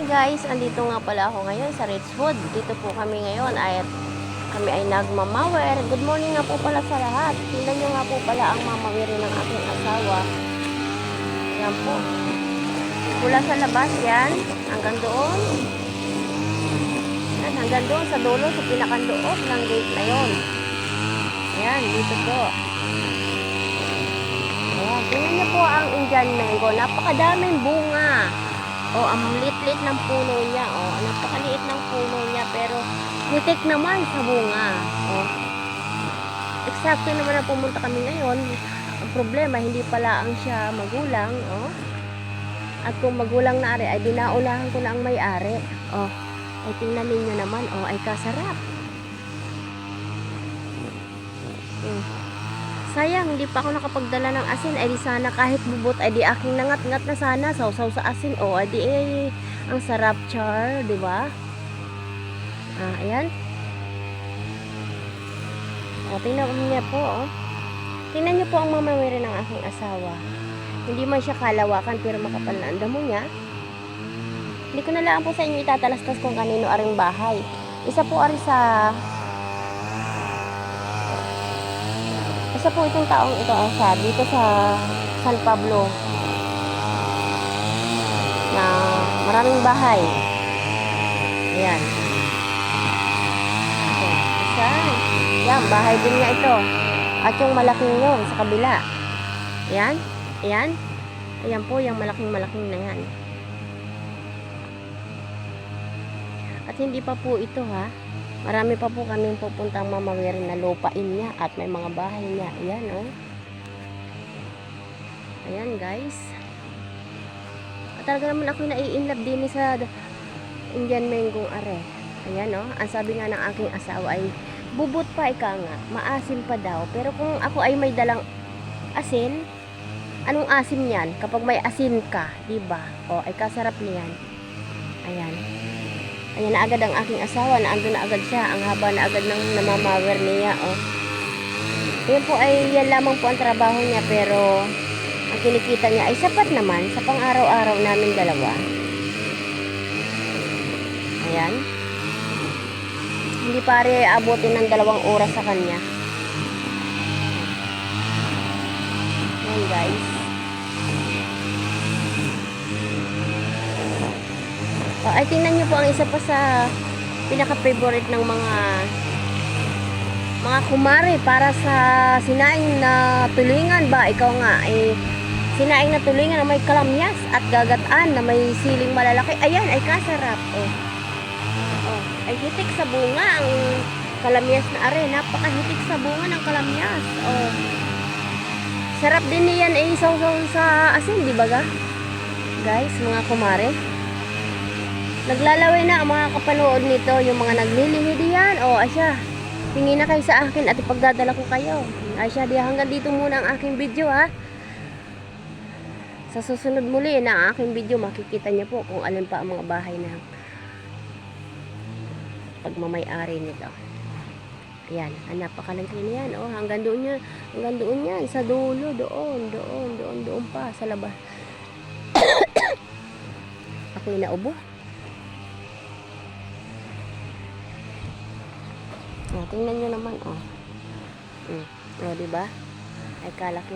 Guys, andito nga pala ako ngayon sa Richwood. Dito po kami ngayon ay kami ay nagmamawer. Good morning nga po pala sa lahat. Tingnan nyo nga po pala ang mamawirin ng aking asawa. Yan po. Mula sa labas yan, hanggang doon. Yan, hanggang doon sa dulo, sa pinakandoob ng gate na yon. Yan, dito po. Ayan, tingnan nyo po ang Indian mango. Napakadaming bunga. Oh, ang lit-lit ng puno niya. Oh, napakaliit ng puno niya pero hitik naman sa bunga. Oh. Eksakto naman na pumunta kami ngayon. Ang problema, hindi pala ang siya magulang. Oh. At kung magulang na ari, ay dinaunahan ko na ang may-ari. Oh, ay tingnan ninyo naman. Oh, ay kasarap. Sayang, hindi pa ako nakapagdala ng asin. Ay di sana kahit bubot, ay di aking nangat-ngat na sana. Sausaw sa asin. O, ay di ang sarap, char. Diba? Ayan. O, tingnan niya po, oh. Tingnan niyo po ang mamawiri ng aking asawa. Hindi man siya kalawakan, pero makapal na ang damo niya. Hindi ko na lang po sa inyo itatalastas kung kanino aring bahay. Isa po ari sa... Isa po itong taong ito sa dito sa San Pablo na maraming bahay. Ayan. Isa. Yan, bahay din niya ito. At yung malaking yun sa kabila. Ayan. Ayan. Ayan po yung malaking na yan. At hindi pa po ito ha. Marami pa po kaming pupuntang mamawirin na lupain niya at may mga bahay niya. Ayan, oh. Ayan, guys. At talaga naman ako nai-inlove din sa Indian mango are. Ayan, oh. Ang sabi nga ng aking asawa ay, bubot pa ika nga, maasim pa daw. Pero kung ako ay may dalang asin, anong asim yan? Kapag may asin ka, diba? O, ay kasarap niyan. Ayan. Ayan na agad ang aking asawa, naando na agad siya, ang haba na agad ng namamawer niya, oh. Yan po ay, yan lamang po ang trabaho niya, pero ang kinikita niya ay sapat naman sa pang-araw-araw namin dalawa. Ayan. Hindi pare abutin ng 2 oras sa kanya. Ayan, guys. Ay tingnan nyo po ang isa pa sa pinaka-favorite ng mga kumare para sa sinaing na tulingan ba. Ikaw nga sinaing na tulingan na may kalamyas at gagataan na may siling malalaki. Ayan ay kasarap. Oh, ay hitik sa bunga ang kalamyas na are. Napakahitik sa bunga ng kalamyas. Oh, sarap din niyan isaw-saw sa asin, di ba ga? Guys, mga kumare. Naglalaway na ang mga kapanood nito, yung mga naglilihi diyan. O, Asya, tingin na kayo sa akin at ipagdadala ko kayo. Asya, hanggang dito muna ang aking video, ha. Sa susunod muli na ang aking video, makikita niyo po kung alin pa ang mga bahay na pagmamay-ari nito. Ayan, napakalaki na yan. O, hanggang doon yan, sa dulo, doon pa, sa labas. Ako'y naubo. Tingnan nyo naman, oh. Oh, diba? Ay kalaki